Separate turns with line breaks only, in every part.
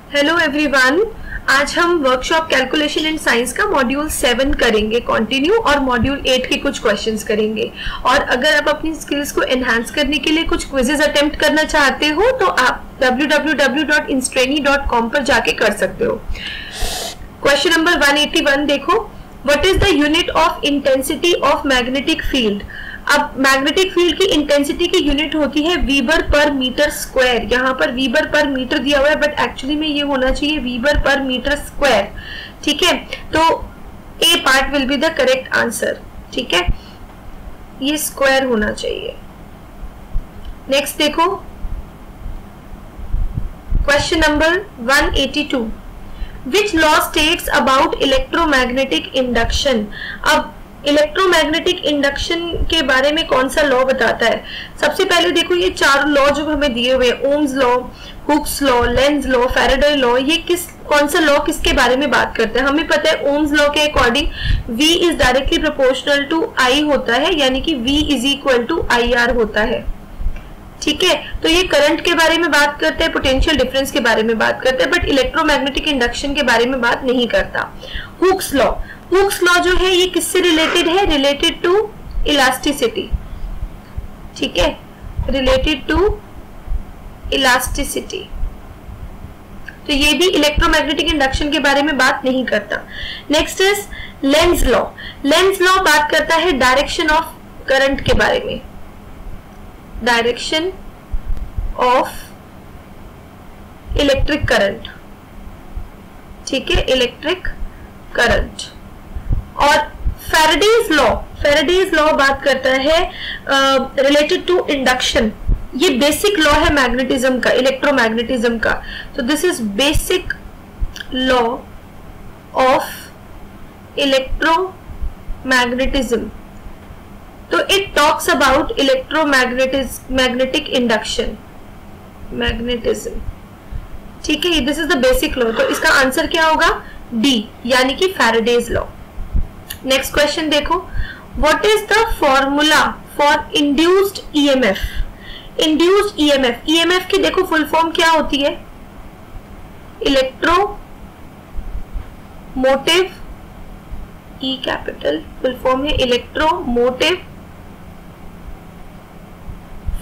Hello everyone, आज हम workshop calculation in science का मॉड्यूल 7 करेंगे कंटिन्यू और मॉड्यूल 8 के कुछ क्वेश्चंस करेंगे। और अगर आप अपनी स्किल्स को एनहांस करने के लिए कुछ क्विजेस अटेम्प्ट करना चाहते हो तो आप www.instrani.com पर जाके कर सकते हो। क्वेश्चन नंबर 181 देखो, what is the unit of intensity of magnetic field. अब मैग्नेटिक फील्ड की इंटेंसिटी की यूनिट होती है वीबर पर मीटर स्क्वायर। यहाँ पर वीबर पर मीटर दिया हुआ है बट एक्चुअली में ये होना चाहिए वीबर पर मीटर स्क्वायर। ठीक है, तो A part will be the correct answer. ठीक है, ये स्क्वायर होना चाहिए। नेक्स्ट देखो, question number 182, which law states about electromagnetic induction. अब इलेक्ट्रोमैग्नेटिक इंडक्शन के बारे में कौन सा लॉ बताता है। सबसे पहले देखो, ये चार लॉ जो हमें दिए हुए हैं, Ohm's law, Hooke's law, Lenz law, Faraday law, ये कौन सा लॉ किसके बारे में बात करता है। हमें पता है ओम्स लॉ के according V is directly proportional to I होता है, यानी कि V is equal to IR होता है। ठीक है, तो ये करंट के बारे में बात करते हैं, पोटेंशियल डिफरेंस के बारे में बात करते हैं, बट इलेक्ट्रोमैग्नेटिक इंडक्शन के बारे में बात नहीं करता। हुक्स लॉ, हुक्स लॉ जो है ये किससे रिलेटेड है, रिलेटेड टू इलास्टिसिटी। ठीक है, रिलेटेड टू इलास्टिसिटी, तो ये भी इलेक्ट्रोमैग्नेटिक इंडक्शन के बारे में बात नहीं करता। Next is Lenz law. Lenz law बात करता है डायरेक्शन ऑफ करंट के बारे में, डायरेक्शन ऑफ इलेक्ट्रिक करंट। ठीक है, इलेक्ट्रिक करंट। और फैराडेज लॉ, फैराडेज लॉ बात करता है रिलेटेड टू इंडक्शन। ये बेसिक लॉ है मैग्नेटिज्म का, इलेक्ट्रोमैग्नेटिज्म का। तो this is basic law of electromagnetism. तो it talks about electromagnetic induction, magnetism. ठीक है, this is the basic law. तो इसका आंसर क्या होगा, डी, यानी कि फैराडेज लॉ। नेक्स्ट क्वेश्चन देखो, what is the formula for induced EMF. Induced EMF, EMF की देखो फुल फॉर्म क्या होती है, electromotive, E capital, full form है इलेक्ट्रोमोटिव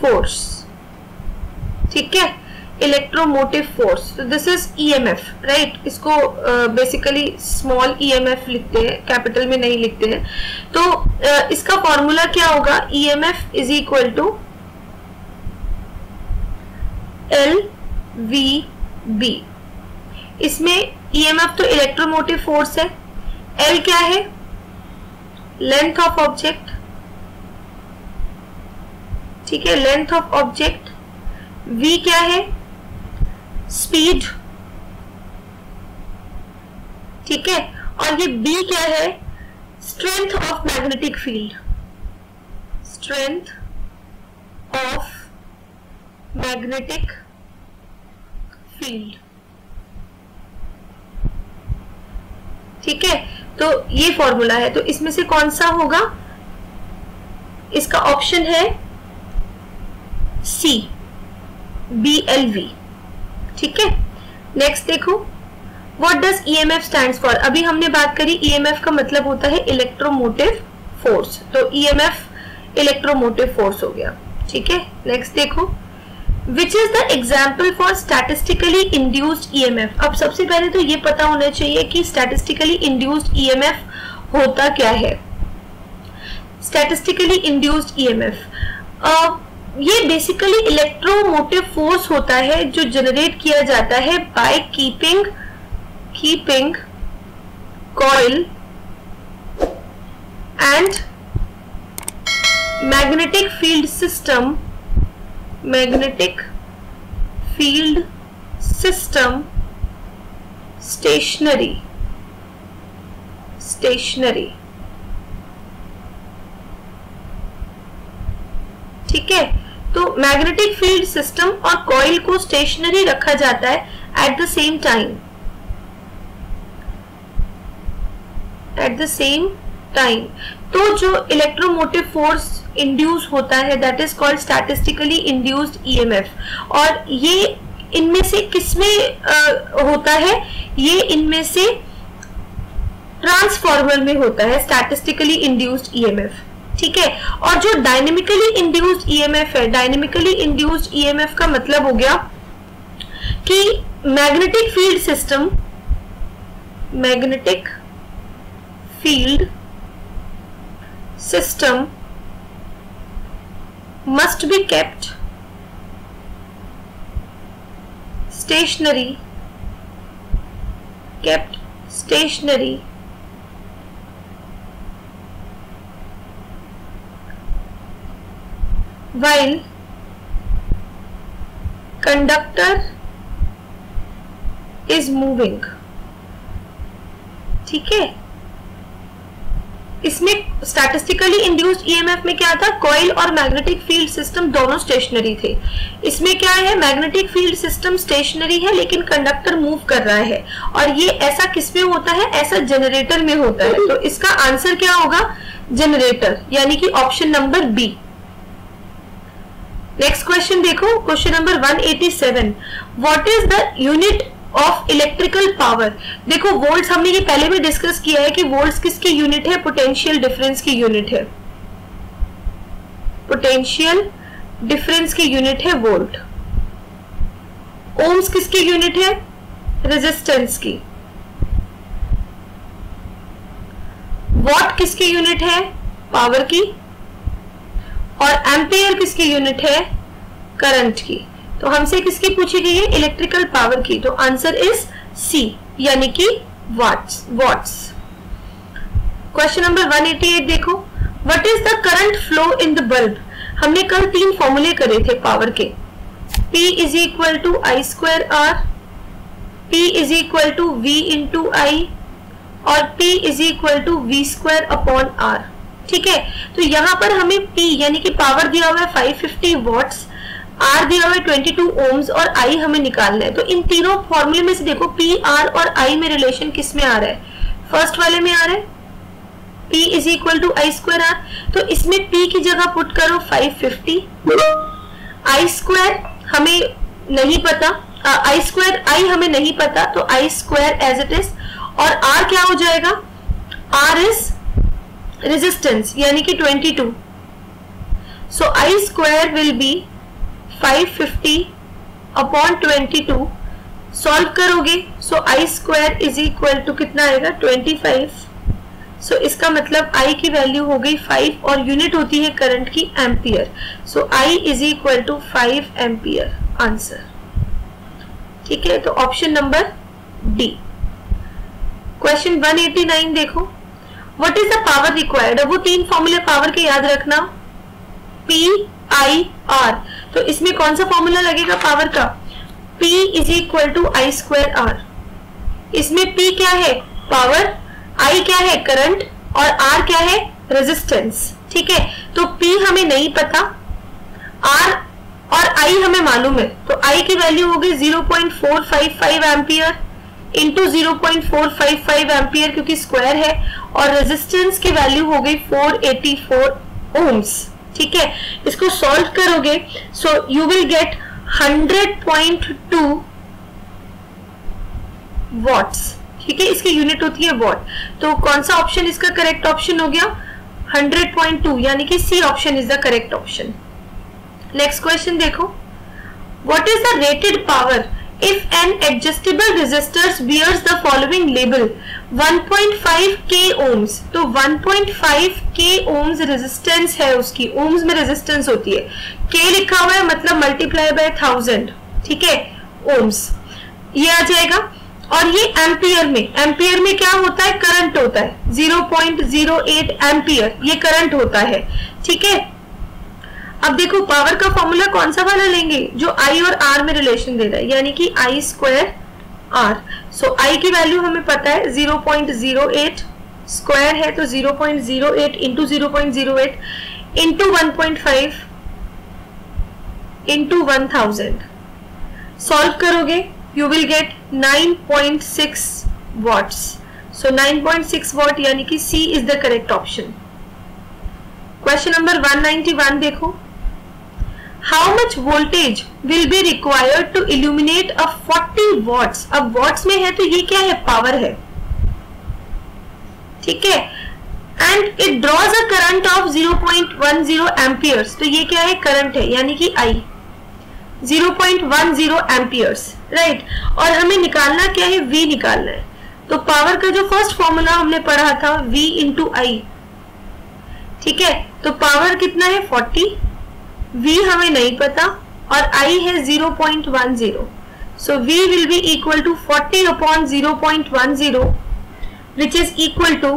फोर्स। ठीक है, इलेक्ट्रोमोटिव फोर्स। तो दिस इज ईएमएफ, राइट। इसको बेसिकली स्मॉल ईएमएफ लिखते हैं, कैपिटल में नहीं लिखते हैं। तो इसका फॉर्मूला क्या होगा, EMF is equal to LVB। इसमें ईएमएफ तो इलेक्ट्रोमोटिव फोर्स है, L क्या है, लेंथ ऑफ ऑब्जेक्ट। ठीक है, लेंथ ऑफ ऑब्जेक्ट। V क्या है, स्पीड। ठीक है, और ये B क्या है, strength of magnetic field, strength of magnetic field. ठीक है, तो ये फॉर्मूला है। तो इसमें से कौन सा होगा, इसका ऑप्शन है सी, BLV। ठीक है, नेक्स्ट देखो, what does EMF stands for. अभी हमने बात करी ईएमएफ का मतलब होता है इलेक्ट्रोमोटिव फोर्स, तो ईएमएफ इलेक्ट्रोमोटिव फोर्स हो गया। ठीक है, नेक्स्ट देखो, which is the example for statistically induced EMF. अब सबसे पहले तो ये पता होना चाहिए कि स्टैटिस्टिकली इंड्यूस्ड ईएमएफ होता क्या है। स्टैटिस्टिकली इंड्यूस्ड ईएमएफ ये बेसिकली इलेक्ट्रोमोटिव फोर्स होता है जो जनरेट किया जाता है by keeping coil and magnetic field system stationary. ठीक है, तो मैग्नेटिक फील्ड सिस्टम और कॉइल को स्टेशनरी रखा जाता है एट द सेम टाइम। तो जो इलेक्ट्रोमोटिव फोर्स इंड्यूस होता है that is called statistically induced EMF. और ये इनमें से किसमें होता है? ये इनमें से ट्रांसफॉर्मर में होता है, स्टैटिस्टिकली इंड्यूस्ड ईएमएफ, ठीक है। और जो डायनेमिकली इंड्यूस्ड ईएमएफ है, डायनेमिकली इंड्यूस्ड ईएमएफ का मतलब हो गया कि magnetic field system, magnetic field system must be kept stationary, while conductor is moving, ठीक है। इसमें स्टैटिस्टिकली इंड्यूस्ड ईएमएफ में क्या था? कॉइल और मैग्नेटिक फील्ड सिस्टम दोनों स्टेशनरी थे। इसमें क्या है? मैग्नेटिक फील्ड सिस्टम स्टेशनरी है लेकिन कंडक्टर मूव कर रहा है। और ये ऐसा किसमें होता है? ऐसा जनरेटर में होता है। तो इसका आंसर क्या होगा? जनरेटर, यानी कि option number B. Next question देखो, question number 187। What is the unit of electrical power? देखो वोल्ट्स हमने ये पहले भी डिस्कस किया है कि वोल्ट्स किसकी यूनिट है? पोटेंशियल डिफरेंस की यूनिट है। पोटेंशियल डिफरेंस की यूनिट है वोल्ट। ओम्स किसकी यूनिट है? रेजिस्टेंस की। वॉट किसकी यूनिट है? पावर की। और एम्पियर किसकी यूनिट है? करंट की। तो हमसे किसकी पूछी गई है? इलेक्ट्रिकल पावर की। तो आंसर इज सी, यानी कि वाट्स। क्वेश्चन नंबर 188 देखो, what is the current flow in the bulb? हमने कल 3 फॉर्मूले करे थे पावर के। P is equal to I square R, P is equal to V into I, और P is equal to V square upon R, ठीक है। तो यहां पर हमें P यानी कि पावर दिया हुआ है 550 वॉट्स, R दिया हुआ है 22 ओम्स और I हमें निकालना है। तो इन तीनों फॉर्मूले में से देखो P, R और I में रिलेशन किस में आ रहा है? फर्स्ट वाले में आ रहा है P is equal to I square R. तो इसमें P की जगह पुट करो 550, आई स्क्वायर हमें नहीं पता, आई स्क्वायर आई हमें नहीं पता, तो आई स्क्वायर एज इट इज। और R क्या हो जाएगा? R इज रेजिस्टेंस, यानी कि 22। So I square will be 550 upon 22। Solve करोगे so I square is equal to कितना आएगा? 25। सो इसका मतलब I की वैल्यू हो गई 5 और यूनिट होती है करंट की ampere. So I is equal to 5 ampere, answer, ठीक है। तो ऑप्शन नंबर डी। क्वेश्चन 189 देखो, what is the power required? वो 3 फॉर्मूले पावर के याद रखना, P, I, R। तो इसमें कौन सा फॉर्मूला लगेगा पावर का? P is equal to I square R. इसमें P क्या है? पावर, I क्या है? करंट, और R क्या है? रेजिस्टेंस, ठीक है। तो P हमें नहीं पता, R और I हमें मालूम है। तो I की वैल्यू हो गई 0.455 एम्पियर इंटू 0.455 एम्पियर, क्योंकि स्क्वायर है, और रेजिस्टेंस की वैल्यू हो गई 484 ओम्स, ठीक है। इसको सॉल्व करोगे so you will get 100.2 watts, ठीक है। इसकी यूनिट होती है वॉट। तो कौन सा ऑप्शन इसका करेक्ट ऑप्शन हो गया? 100.2, यानी कि C option is the correct option. Next question देखो, what is the rated power if an adjustable resistor bears the following label 1.5 k ohms? तो 1.5 k ohms रेजिस्टेंस है उसकी, ओम्स में रेजिस्टेंस होती है, k लिखा हुआ है मतलब मल्टीप्लाई बाय 1000, ठीक है, ओम्स ये आ जाएगा। और ये एम्पियर में क्या होता है? करंट होता है, 0.08 एम्पियर ये करंट होता है, ठीक है। अब देखो पावर का फॉर्मूला कौन सा वाला लेंगे? जो I और R में रिलेशन दे रहा है, यानी कि I square R. So I की वैल्यू हमें पता है 0.08, स्क्वायर है तो 0.08 इंटू 0.08 इंटू 1.5 इंटू 1000। सॉल्व करोगे you will get 9.6 watts. So 9.6 watt, यानी कि C is the correct option. Question number 191 देखो, how much voltage will be required to illuminate a 40 watts. अब वॉट्स में है तो ये क्या है, पावर है, ठीक है, and it draws a current of 0.10 amperes, तो ये क्या है, करंट है, यानी कि I 0.10 एम्पियर्स, राइट। और हमें निकालना क्या है, V निकालना है। तो पावर का जो फर्स्ट फॉर्मूला हमने पढ़ा था V इंटू I, ठीक है, तो पावर कितना है 40, V हमें नहीं पता और I है 0.10, so V will be equal to 40 upon 0.10 which is equal to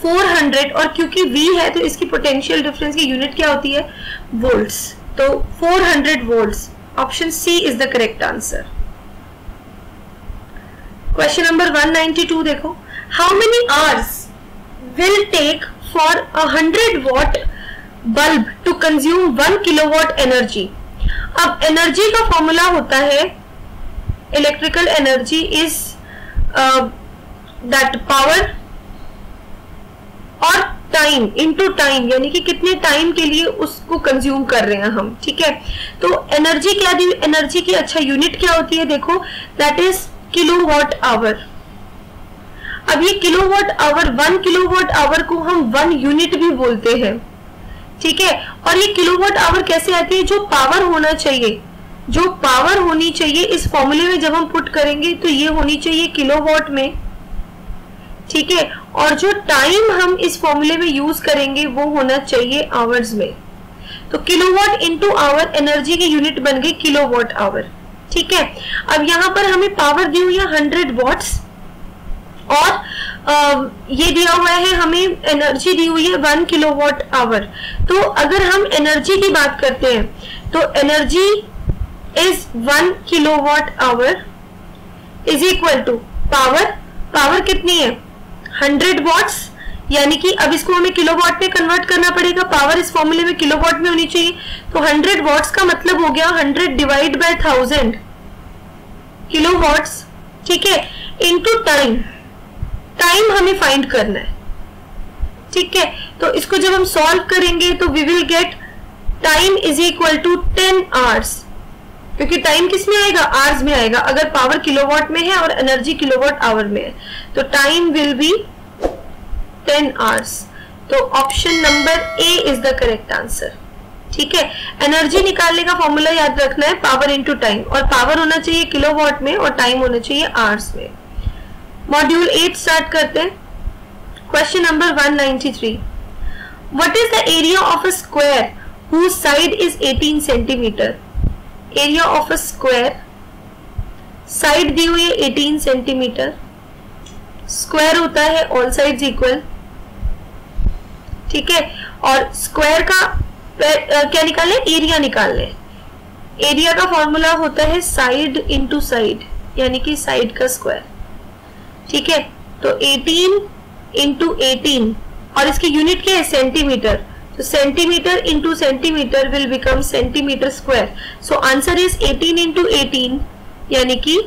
400, और क्योंकि V है तो इसकी पोटेंशियल डिफरेंस की यूनिट क्या होती है, वोल्ट्स, तो 400 volts. Option C is the correct answer. Question number 192 देखो, how many hours will take for 100 watt bulb to consume 1 kilowatt energy. अब एनर्जी का फॉर्मूला होता है, electrical energy is that power और टाइम इनटू टाइम, यानी कि कितने time के लिए उसको कंज्यूम कर रहे हैं हम, ठीक है। तो एनर्जी क्या दी, एनर्जी की अच्छा यूनिट क्या होती है, देखो दैट इज किलोवाट आवर। अब ये किलोवाट आवर, 1 किलोवाट आवर को हम 1 यूनिट भी बोलते हैं, ठीक है। और ये किलोवाट आवर कैसे आती है, जो पावर होना चाहिए, जो पावर होनी चाहिए इस फॉर्मूले में जब हम पुट करेंगे तो ये होनी चाहिए किलोवाट में, ठीक है। और जो टाइम हम इस फॉर्मूले में यूज करेंगे वो होना चाहिए आवर्स में। तो किलोवाट इनटू आवर, एनर्जी की यूनिट बन गई किलोवाट आवर, ठीक है। अब यहाँ पर हमें पावर दी हुई है 100 वॉट्स और ये दिया हुआ है हमें एनर्जी दी हुई है 1 किलोवाट आवर। तो अगर हम एनर्जी की बात करते हैं तो energy is 1 kilowatt hour is equal to power, power कितनी है 100 वॉट्स, यानी कि अब इसको हमें किलोवाट में कन्वर्ट करना पड़ेगा, पावर इस फॉर्मूले में किलोवाट में होनी चाहिए। तो 100 वॉट्स का मतलब हो गया 100 डिवाइड बाय 1000 किलोवाट्स, ठीक है, इनटू टाइम। टाइम हमें फाइंड करना है, ठीक है। तो इसको जब हम सॉल्व करेंगे तो we will get time is equal to 10 hours, क्योंकि टाइम किस में आएगा, आवर्स में आएगा। अगर पावर किलोवाट में है और एनर्जी किलोवाट आवर में है तो टाइम विल बी 10 आवर्स। तो option number A is the correct answer, ठीक है। एनर्जी निकालने का फॉर्मूला याद रखना है, पावर इनटू टाइम, और पावर होना चाहिए किलोवाट में और टाइम होना चाहिए आवर्स में। मॉड्यूल 8 स्टार्ट करते हैं। Question number 193, what is the area of a square whose side is 18 centimetre. Area of a square, side दी हुई है 18 सेंटीमीटर, स्क्वायर होता है ऑल साइड्स इक्वल, ठीक है। और स्क्वायर का क्या निकालें, एरिया निकाल लें। एरिया का फॉर्मूला होता है साइड इंटू साइड, यानी कि साइड का स्क्वायर, ठीक है। तो 18 इंटू 18 और इसकी यूनिट क्या है, सेंटीमीटर, तो centimetre into centimetre will become centimetre square. So answer is 18 into 18 यानी कि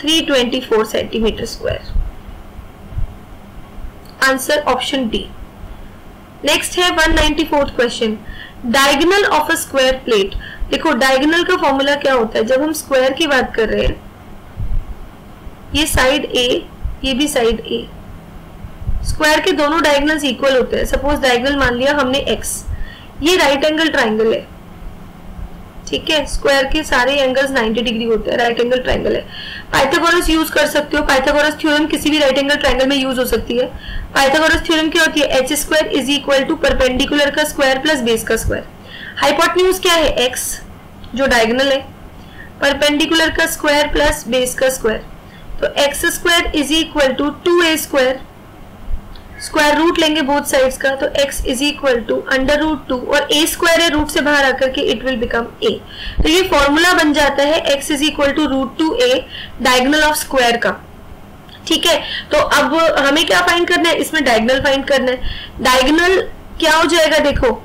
324 centimetre square. Answer option D. Next है 194 question, diagonal of a square plate. देखो डायगोनल का फॉर्मूला क्या होता है, जब हम स्क्वायर की बात कर रहे हैं, ये साइड ए, ये भी साइड ए, स्क्वायर के दोनों डायगोनल्स इक्वल होते हैं। सपोज डायगोनल मान लिया हमने x, ये राइट एंगल ट्राइंगल है, ठीक है। स्क्वायर के सारे एंगल्स 90 डिग्री होते हैं, राइट एंगल ट्राइंगल है। पाइथागोरस यूज कर सकते हो, पाइथागोरस थ्योरम किसी भी राइट एंगल ट्राइंगल में यूज हो सकती है। पाइथागोरस थ्योरम क्या होती है, H square is equal to perpendicular का स्क्वायर प्लस बेस का स्क्वायर। हाइपोटेन्यूज क्या है, x जो डायगोनल है, परपेंडिकुलर का स्क्वायर प्लस बेस का स्क्वायर, तो X square is equal to 2a square, square root लेंगे बोथ साइड्स का, तो x is equal to under root 2, और a स्क्वायर है रूट से बाहर आकर के इट विल बिकम a। तो ये फॉर्मूला बन जाता है x is equal to root 2a diagonal of square का, ठीक है। तो अब हमें क्या फाइंड करना है, इसमें डायगोनल फाइंड करना है। डायगोनल क्या हो जाएगा, देखो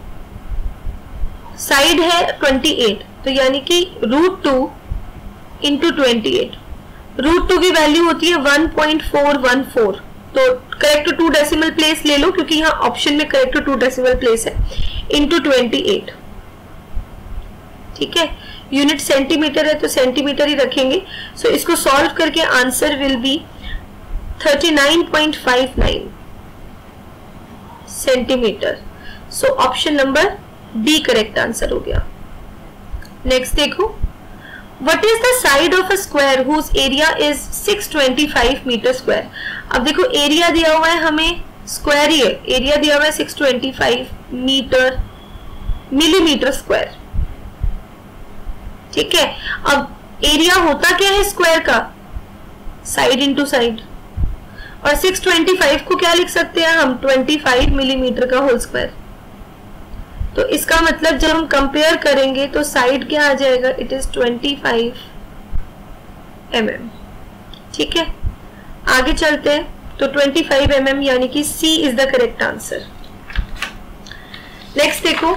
साइड है 28, तो यानी कि रूट 2 इंटू 28, रूट 2 की वैल्यू होती है 1.414, तो करेक्ट टू डेसिमल प्लेस ले लो क्योंकि यहाँ ऑप्शन में करेक्ट टू डेसिमल प्लेस है। इंटू 28, ठीक है। यूनिट सेंटीमीटर है तो सेंटीमीटर ही रखेंगे। सो इसको सॉल्व करके answer will be 39.59 centimetre. So option number B correct answer हो गया। नेक्स्ट देखो, What is the side of a square whose area is 625 metre square. अब देखो एरिया दिया हुआ है हमें, स्क्वायर ही है, एरिया दिया हुआ है 625 मिलीमीटर स्क्वायर, ठीक है। अब एरिया होता क्या है स्क्वायर का, साइड इंटू साइड, और 625 को क्या लिख सकते हैं हम, 25 मिलीमीटर का होल स्क्वायर। तो इसका मतलब जब हम कंपेयर करेंगे तो साइड क्या आ जाएगा, इट इज 25 mm, ठीक है। आगे चलते हैं, तो 25 mm यानी कि C is the correct answer. Next देखो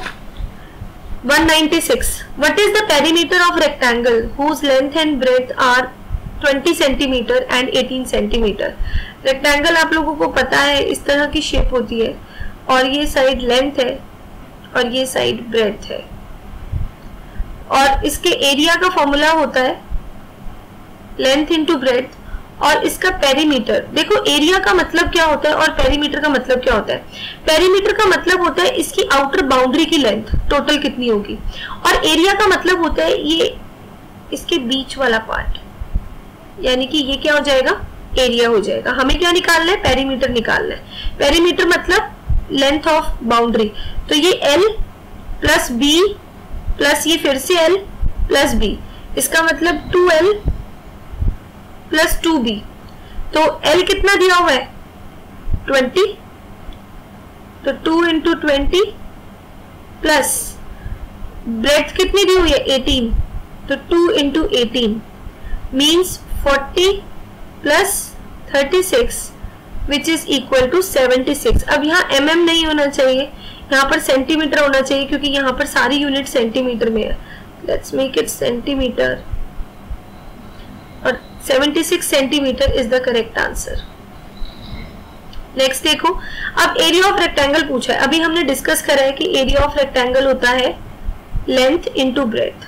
196, what is the perimeter of rectangle whose length and breadth are 20 centimetre and 18 centimetre. Rectangle आप लोगों को पता है इस तरह की शेप होती है, और ये साइड लेंथ है और ये साइड ब्रेथ है, और इसके एरिया का फॉर्मूला होता है लेंथ इंटू ब्रेथ, और इसका पेरीमीटर। देखो एरिया का मतलब क्या होता है और पेरीमीटर का मतलब क्या होता है। पेरीमीटर का मतलब होता है इसकी आउटर बाउंड्री की लेंथ टोटल कितनी होगी, और एरिया का मतलब होता है ये इसके बीच वाला पार्ट, यानी कि ये क्या हो जाएगा, एरिया हो जाएगा। हमें क्या निकालना है, पेरीमीटर निकालना है। पेरीमीटर मतलब लेंथ ऑफ बाउंड्री, तो ये L प्लस B प्लस ये फिर से L प्लस B, इसका मतलब 2L प्लस 2B। तो L कितना दिया हुआ है 20, तो 2 इंटू 20 प्लस ब्रेथ कितनी दी हुई है 18, तो 2 into 18 means 40 plus 36 which is equal to 76। अब यहाँ mm नहीं होना चाहिए, यहाँ पर सेंटीमीटर होना चाहिए, क्योंकि यहाँ पर सारी यूनिट सेंटीमीटर में है। लेट्स मेक इट सेंटीमीटर, और 76 centimetre is the correct answer. Next देखो, अब एरिया ऑफ रेक्टेंगल पूछा है। अभी हमने डिस्कस करा है कि एरिया ऑफ रेक्टेंगल होता है लेंथ इंटू ब्रेथ।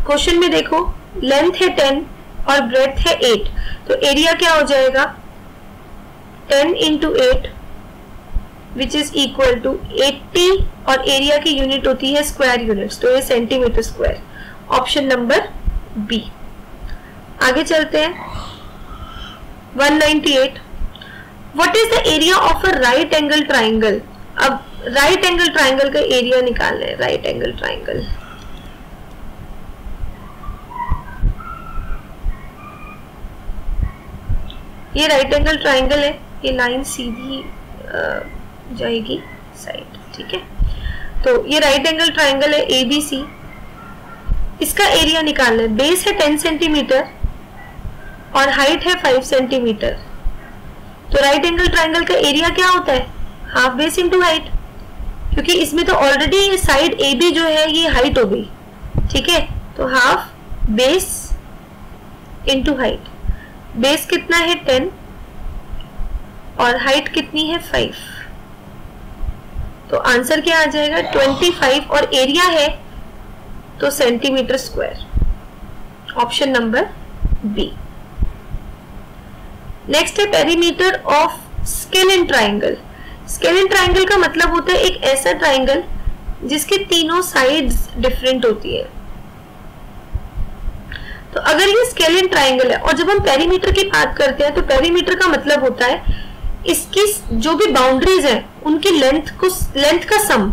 क्वेश्चन में देखो लेंथ है 10 और ब्रेथ है 8, तो एरिया क्या हो जाएगा 10 into 8 which is equal to 80, और एरिया की यूनिट होती है स्क्वायर यूनिट्स, तो ये centimetre square. Option number B. आगे चलते हैं 198, what is the area of a right angle triangle. अब राइट एंगल ट्राइंगल का एरिया निकालना है। राइट एंगल ट्राइंगल, ये राइट एंगल ट्राइंगल है, ये लाइन सीधी जाएगी साइड, ठीक है। तो ये राइट एंगल ट्राइंगल है ABC, इसका एरिया निकालना है। बेस है 10 सेंटीमीटर और हाइट है 5 सेंटीमीटर। तो राइट एंगल ट्राइंगल का एरिया क्या होता है, हाफ बेस इंटू हाइट, क्योंकि इसमें तो ऑलरेडी ये साइड AB जो है ये हाइट हो गई, ठीक है। तो half base into height, base कितना है 10 और हाइट कितनी है 5, तो आंसर क्या आ जाएगा 25, और एरिया है तो centimetre square. Option number B. Next है perimeter of scalene triangle. Scalene triangle का मतलब होता है एक ऐसा ट्राइंगल जिसके तीनों साइड्स डिफरेंट होती है। तो अगर ये स्केलिन ट्राइंगल है, और जब हम पेरीमीटर की बात करते हैं तो पेरीमीटर का मतलब होता है इसकी जो भी बाउंड्रीज है उनकी लेंथ का सम।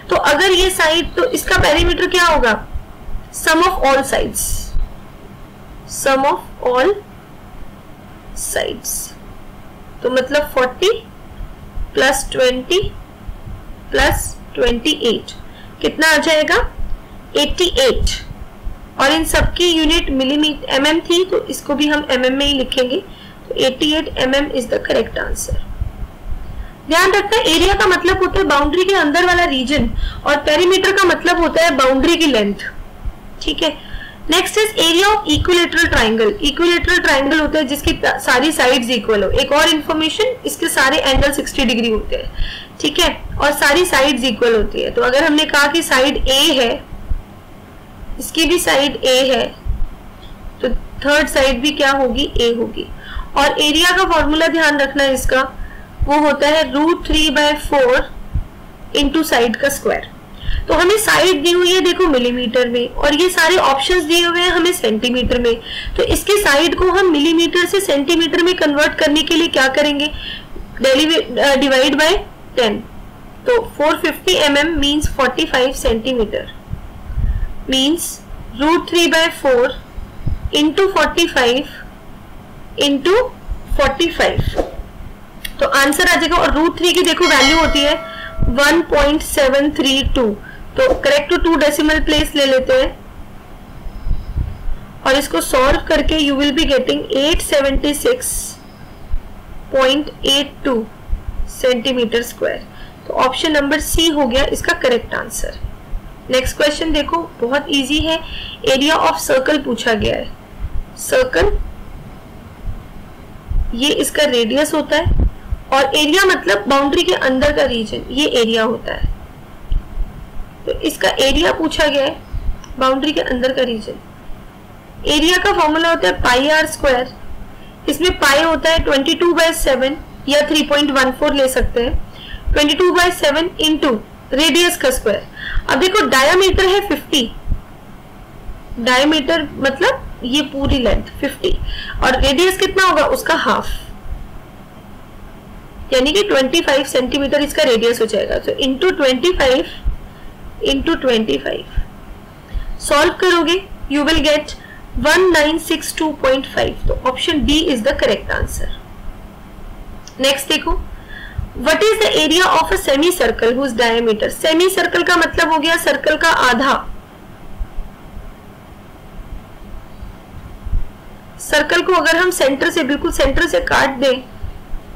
तो अगर ये साइड, तो इसका पेरीमीटर क्या होगा, sum of all sides, sum of all sides. तो मतलब 40 प्लस 20 प्लस 28 कितना आ जाएगा 88, और इन सबकी यूनिट मिलीमीटर mm थी, तो इसको भी हम mm में ही लिखेंगे। तो 88 mm is the correct answer. ध्यान रखना, एरिया का मतलब होता है बाउंड्री के अंदर वाला रीजन, और पेरीमीटर का मतलब होता है बाउंड्री की लेंथ, ठीक है। Next is area area of equilateral triangle, equilateral triangle होता है जिसकी सारी साइड्स इक्वल हो। एक और इंफॉर्मेशन, इसके सारे एंगल 60 डिग्री होते हैं, ठीक है, और सारी साइड्स इक्वल होती है। तो अगर हमने कहा कि साइड ए है, इसकी भी साइड ए है, तो थर्ड साइड भी क्या होगी, ए होगी। और एरिया का फॉर्मूला ध्यान रखना है इसका, वो होता है √3/4 इंटू साइड का स्क्वायर। तो हमें साइड दी हुई है देखो मिलीमीटर में, और ये सारे ऑप्शंस दिए हुए हैं हमें सेंटीमीटर में। तो इसके साइड को हम मिलीमीटर से सेंटीमीटर में कन्वर्ट करने के लिए क्या करेंगे, डिवाइड बाय 10। तो 450 mm means 45 centimetre, means √3/4 into 45 into 45, तो आंसर आ जाएगा। और √3 की देखो वैल्यू होती है 1.732, तो करेक्ट टू 2 डेसिमल प्लेस ले लेते हैं और इसको सॉल्व करके you will be getting 876.82 centimetre square. तो ऑप्शन नंबर सी हो गया इसका करेक्ट आंसर। नेक्स्ट क्वेश्चन देखो, बहुत इजी है, एरिया ऑफ सर्कल पूछा गया है। सर्कल, ये इसका रेडियस होता है, और एरिया मतलब बाउंड्री के अंदर का रीजन, ये एरिया होता है। तो इसका एरिया पूछा गया है, बाउंड्री के अंदर का रीजन। एरिया का फॉर्मूला होता है πr²। इसमें पाई होता है 22/7 या 3.14 ले सकते हैं, 22/7 इंटू रेडियस का स्क्वायर। अब देखो डायमीटर है 50, डायमीटर मतलब ये पूरी लेंथ 50, और रेडियस कितना होगा उसका हाफ, यानी कि 25 सेंटीमीटर इसका रेडियस हो जाएगा। तो इंटू 25 इंटू 25 सॉल्व करोगे यू विल गेट 1962.5। तो option B is the correct answer. Next देखो, what is the area of a semi circle whose diameter. Semi circle का मतलब हो गया सर्कल का आधा। सर्कल को अगर हम सेंटर से, बिल्कुल सेंटर से काट दें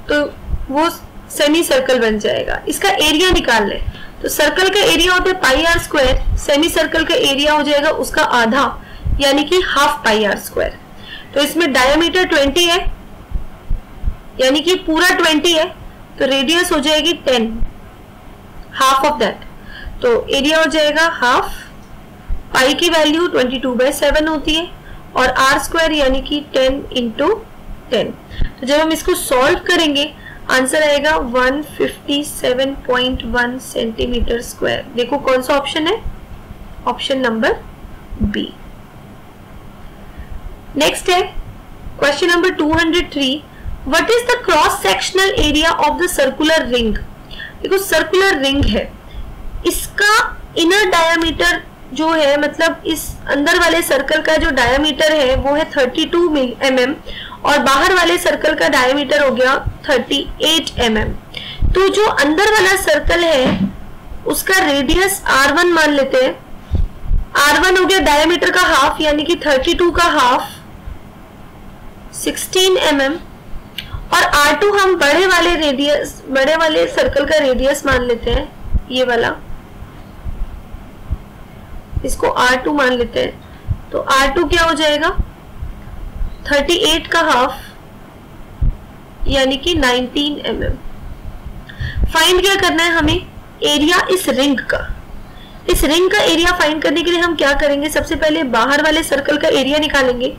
तो वो सेमी सर्कल बन जाएगा। इसका एरिया निकाल लें, तो सर्कल का एरिया होता है πr², सेमी सर्कल का एरिया हो जाएगा उसका आधा, यानी कि हाफ πr²। तो इसमें डायमीटर 20 है, यानी कि पूरा 20 है, तो रेडियस हो जाएगी 10, हाफ ऑफ दैट। तो एरिया हो जाएगा हाफ, पाई की वैल्यू 22/7 होती है, और r² यानी कि 10 इंटू 10। तो जब हम इसको सॉल्व करेंगे आंसर आएगा 157.1 सेंटीमीटर स्क्वायर। देखो कौन सा ऑप्शन है, ऑप्शन नंबर बी। नेक्स्ट है question number 203, what is the cross sectional area of the circular ring. देखो सर्कुलर रिंग है, इसका इनर डायमीटर जो है, मतलब इस अंदर वाले सर्कल का जो डायमीटर है वो है 32 mm, और बाहर वाले सर्कल का डायमीटर हो गया 38 mm। तो जो अंदर वाला सर्कल है उसका रेडियस r1 मान लेते हैं। r1 हो गया डायमीटर का हाफ, यानी कि 32 का हाफ 16 mm, और r2 हम बड़े वाले सर्कल का रेडियस मान लेते हैं, ये वाला, इसको r2 मान लेते हैं। तो r2 क्या हो जाएगा 38 का हाफ, यानी कि 19 mm। फाइंड क्या करना है हमें, एरिया इस रिंग का। इस रिंग का एरिया फाइंड करने के लिए हम क्या करेंगे, सबसे पहले बाहर वाले सर्कल का एरिया निकालेंगे,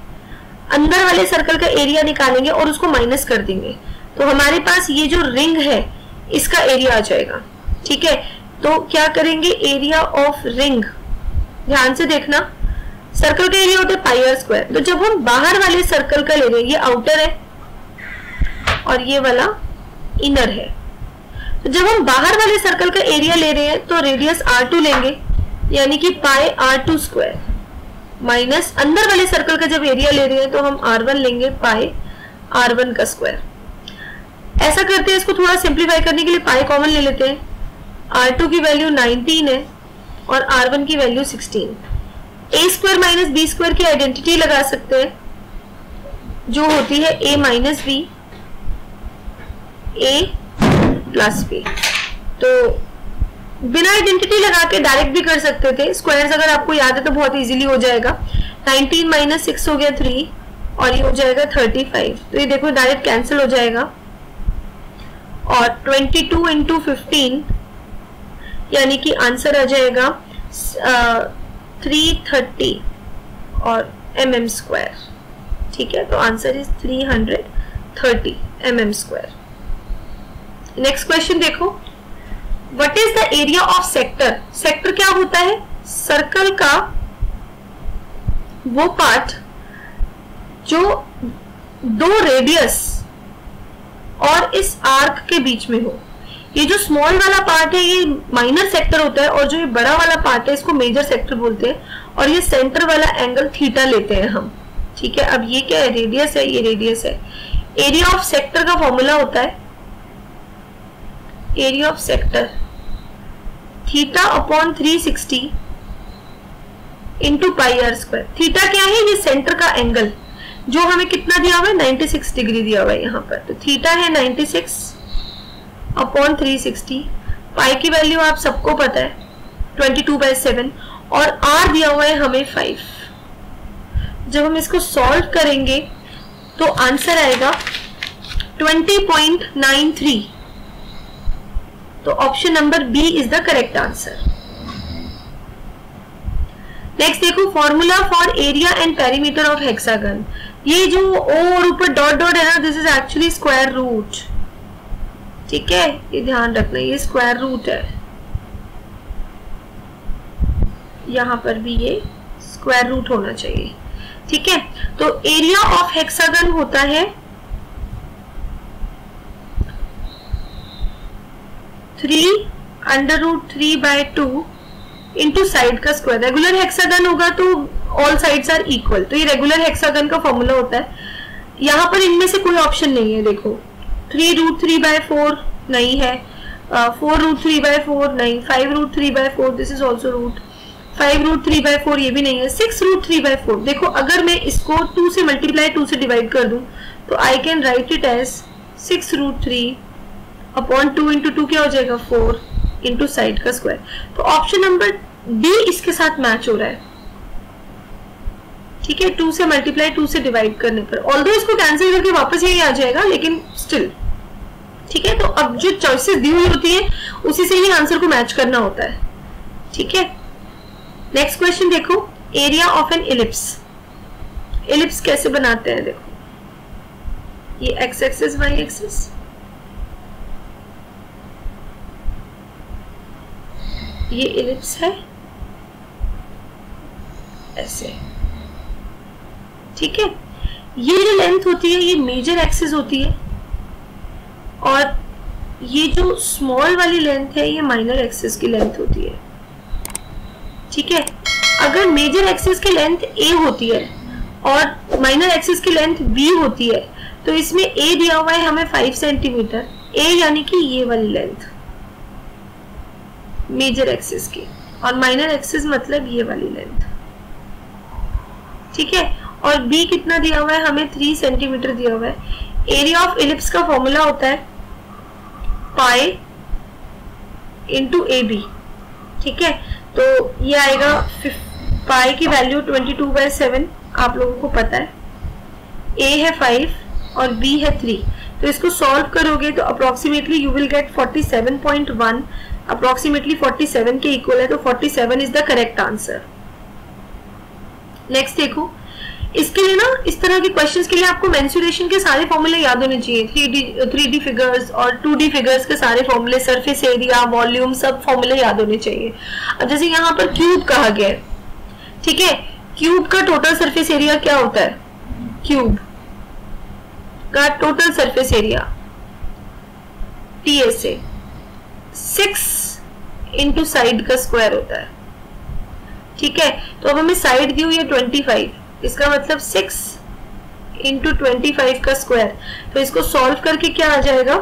अंदर वाले सर्कल का एरिया निकालेंगे और उसको माइनस कर देंगे। तो हमारे पास ये जो रिंग है इसका एरिया आ जाएगा, ठीक है। तो क्या करेंगे, एरिया ऑफ रिंग, ध्यान से देखना, सर्कल का एरिया होता है πr²। तो जब हम बाहर वाले सर्कल का ले रहे हैं, ये आउटर है और ये वाला इनर है, तो जब हम बाहर वाले सर्कल का एरिया ले रहे हैं तो रेडियस r2 लेंगे, यानी कि πr2² माइनस अंदर वाले सर्कल का जब एरिया ले रहे हैं तो हम r1 लेंगे πr1 का स्क्वायर। ऐसा करते हैं, इसको थोड़ा सिंप्लीफाई करने के लिए पाई कॉमन ले लेते हैं। r2 की वैल्यू 19 है और r1 की वैल्यू 16। a² माइनस b² की आइडेंटिटी लगा सकते हैं, जो होती है a minus b a plus b। तो बिना आइडेंटिटी लगा के डायरेक्ट भी कर सकते थे, स्क्वायर्स अगर आपको याद है तो बहुत इजीली हो जाएगा। 19 माइनस 6 हो गया 3 और ये हो जाएगा 35। तो ये देखो डायरेक्ट कैंसिल हो जाएगा। और 22 इंटू 15 यानी कि आंसर आ जाएगा 330 और mm स्क्वायर। ठीक है, तो answer is 330 mm square. Next question देखो, what is the area of sector. Sector क्या होता है? सर्कल का वो पार्ट जो दो रेडियस और इस आर्क के बीच में हो। ये जो स्मॉल वाला पार्ट है ये माइनर सेक्टर होता है और जो ये बड़ा वाला पार्ट है इसको मेजर सेक्टर बोलते हैं। और ये सेंटर वाला एंगल थीटा लेते हैं हम। ठीक है, अब ये क्या है? रेडियस है, ये रेडियस है। एरिया ऑफ सेक्टर का फॉर्मूला होता है area of sector theta upon 360 into pi R square. Theta क्या है? ये सेंटर का एंगल जो हमें कितना दिया हुआ है? 96 डिग्री दिया हुआ है यहाँ पर। तो थीटा है 96 अपॉन 360। पाई की वैल्यू आप सबको पता है 22/7 और आर दिया हुआ है हमें 5। जब हम इसको सॉल्व करेंगे तो आंसर आएगा 20.93। तो option number B is the correct answer. Next देखो, formula for area and perimeter of hexagon. ये जो ओ और ऊपर डॉट डॉट है ना, this is actually square root. ठीक है, ये ध्यान रखना, ये स्क्वायर रूट है। यहां पर भी ये स्क्वायर रूट होना चाहिए। ठीक है, तो एरिया ऑफ हेक्सागन होता है 3√3/2 इंटू साइड का स्क्वायर। रेगुलर हेक्सागन होगा तो ऑल साइड्स आर इक्वल। तो ये रेगुलर हेक्सागन का फॉर्मूला होता है। यहाँ पर इनमें से कोई ऑप्शन नहीं है। देखो 3√3/4 नहीं है, 4√3/4 नहीं, 5√3/4 दिस इज ऑल्सो रूट, 5√3/4 ये भी नहीं है, 6√3/4। देखो अगर मैं इसको 2 से मल्टीप्लाई 2 से डिवाइड कर दूं तो I can write it as 6√3 upon 2 into 2 क्या हो जाएगा 4 इंटू साइड का स्क्वायर। तो ऑप्शन नंबर डी इसके साथ मैच हो रहा है। ठीक है, 2 से मल्टीप्लाई 2 से डिवाइड करने पर, ऑल्दो इसको कैंसिल करके वापस यही आ जाएगा लेकिन स्टिल। ठीक है, तो अब जो चॉइसेस दी हुई होती है उसी से ही आंसर को मैच करना होता है। ठीक है, नेक्स्ट क्वेश्चन देखो, area of N ellipse. Ellipse कैसे बनाते हैं? देखो ये एक्स एक्सिस वाई एक्सिस, ये इलिप्स है ऐसे। ठीक है, ये जो लेंथ होती है ये मेजर एक्सिस होती है और ये जो स्मॉल वाली लेंथ है ये माइनर एक्सिस की लेंथ होती है। ठीक है, अगर मेजर एक्सिस की लेंथ a होती है और माइनर एक्सिस की लेंथ b होती है तो इसमें a दिया हुआ है हमें 5 सेंटीमीटर, a यानी कि ये वाली लेंथ मेजर एक्सिस की, और माइनर एक्सिस मतलब ये वाली लेंथ। ठीक है, और b कितना दिया हुआ है हमें 3 सेंटीमीटर दिया हुआ है। एरिया ऑफ इलिप्स का फॉर्मूला होता है पाई इंटू ए बी। ठीक है, तो ये आएगा पाई की वैल्यू 22/7 आप लोगों को पता है, a है 5 और b है 3। तो इसको सॉल्व करोगे तो approximately you will gate 47.1, approximately 47 के इक्वल है। तो 47 is the correct answer. Next देखो, इसके लिए ना इस तरह के क्वेश्चंस के लिए आपको मेंसुरेशन के सारे फॉर्मूले याद होने चाहिए। 3D फिगर्स और 2D फिगर्स के सारे फॉर्मूले, सरफेस एरिया, वॉल्यूम, सब फॉर्मूले याद होने चाहिए। अब जैसे यहाँ पर क्यूब कहा गया है, ठीक है, क्यूब का टोटल सरफेस एरिया क्या होता है? क्यूब का total surface area TSA 6 into side का स्क्वायर होता है। ठीक है, तो अब हमें साइड दी हुई है 25, इसका मतलब 6 इंटू 25 का स्क्वायर। तो इसको सॉल्व करके क्या आ जाएगा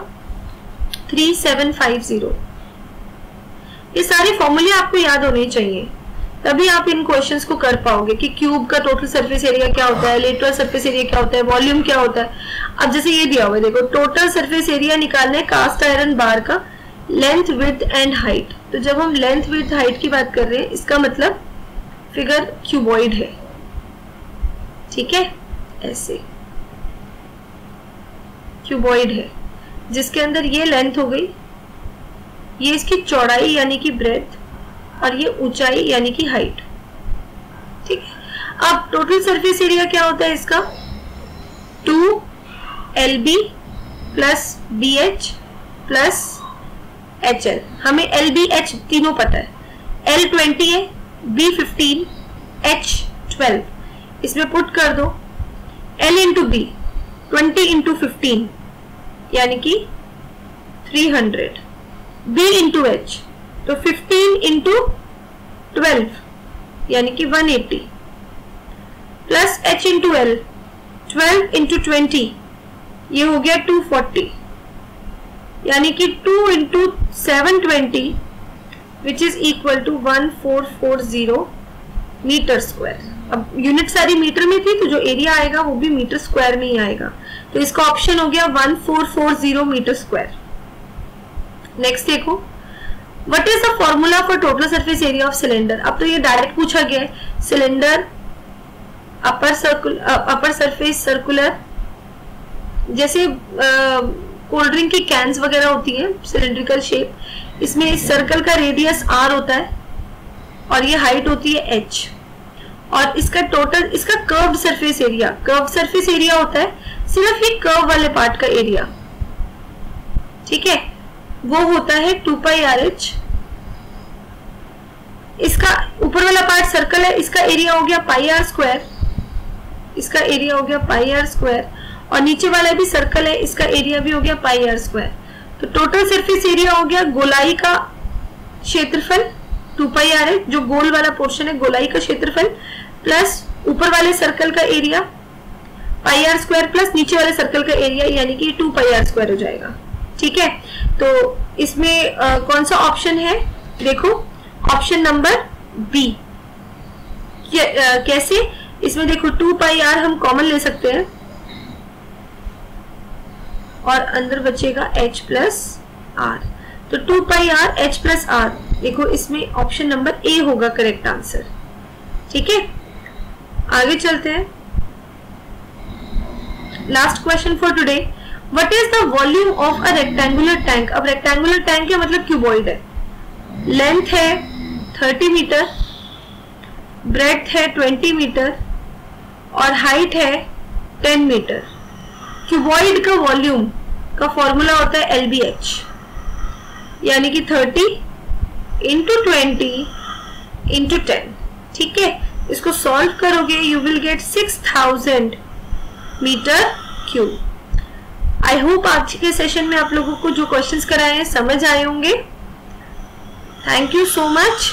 3750। ये सारे फॉर्मूले आपको याद होने चाहिए, तभी आप इन क्वेश्चंस को कर पाओगे कि क्यूब का टोटल सरफेस एरिया क्या होता है, लेटरल सरफेस एरिया क्या होता है, वॉल्यूम क्या होता है। अब जैसे ये दिया हुआ है, देखो टोटल सरफेस एरिया निकालना है कास्ट आयरन बार का, लेंथ विड्थ एंड हाइट। तो जब हम लेंथ विड्थ हाइट की बात कर रहे हैं इसका मतलब फिगर क्यूबॉइड है। ठीक है, ऐसे क्यूबॉइड है जिसके अंदर ये लेंथ हो गई, ये इसकी चौड़ाई यानी कि ब्रेथ, और ये ऊंचाई यानी कि हाइट। ठीक है, अब टोटल सरफेस एरिया क्या होता है इसका, 2LB plus BH plus HL। हमें LBH तीनों पता है, L 20 है, B 15, H 12। इसमें पुट कर दो L इंटू B 20 इंटू 15 यानी कि 300, B इंटू H तो 15 इंटू 12 यानी कि 180 plus H into L 12 into 20 ये हो गया 240 यानी कि 2 into 720 which is equal to 1440 metre square. अब यूनिट सारी मीटर में थी तो जो एरिया आएगा वो भी मीटर स्क्वायर में ही आएगा, तो इसका ऑप्शन हो गया 1440 मीटर स्क्वायर। नेक्स्ट देखो, what is the formula for total surface area of cylinder. अब तो ये डायरेक्ट पूछा गया है, सिलेंडर अपर सरफेस सर्कुलर, जैसे कोल्ड ड्रिंक की कैंस वगैरह होती है सिलेंड्रिकल शेप, इसमें इस सर्कल का रेडियस r होता है और ये हाइट होती है h, और इसका टोटल, इसका curved surface area, curved surface area होता है सिर्फ ये कर्व वाले पार्ट का एरिया, ठीक है, वो होता है 2 पाई RH। इसका ऊपर वाला पार्ट सर्कल है, इसका एरिया हो गया पाई r स्क्वायर, इसका एरिया हो गया पाई r स्क्वायर, और नीचे वाला भी सर्कल है, इसका एरिया भी हो गया पाई r स्क्वायर। तो टोटल सरफेस एरिया हो गया गोलाई का क्षेत्रफल 2 पाई r है, जो गोल वाला पोर्शन है गोलाई का क्षेत्रफल, प्लस ऊपर वाले सर्कल का area pi r square plus नीचे वाले सर्कल का एरिया यानी कि 2 पाई r स्क्वायर हो जाएगा। ठीक है, तो इसमें कौन सा ऑप्शन है, देखो ऑप्शन नंबर बी। कैसे, इसमें देखो 2 पाई r हम कॉमन ले सकते हैं और अंदर बचेगा h प्लस आर, तो 2 पाई r h प्लस आर, देखो इसमें ऑप्शन नंबर ए होगा करेक्ट आंसर। ठीक है, आगे चलते हैं। Last question for today, what is the volume of a rectangular tank. अब रेक्टेंगुलर टैंक क्या मतलब, क्यूबॉइड है, लेंथ है 30 मीटर, ब्रेड्थ है 20 मीटर और हाइट है 10 मीटर। क्यूबॉइड का वॉल्यूम का फॉर्मूला होता है LBH, यानी कि 30 इंटू 20 इंटू 10। ठीक है, इसको सॉल्व करोगे you will get 6000 metre cube. I hope आज के सेशन में आप लोगों को जो क्वेश्चंस कराए हैं समझ आए होंगे। Thank you so much.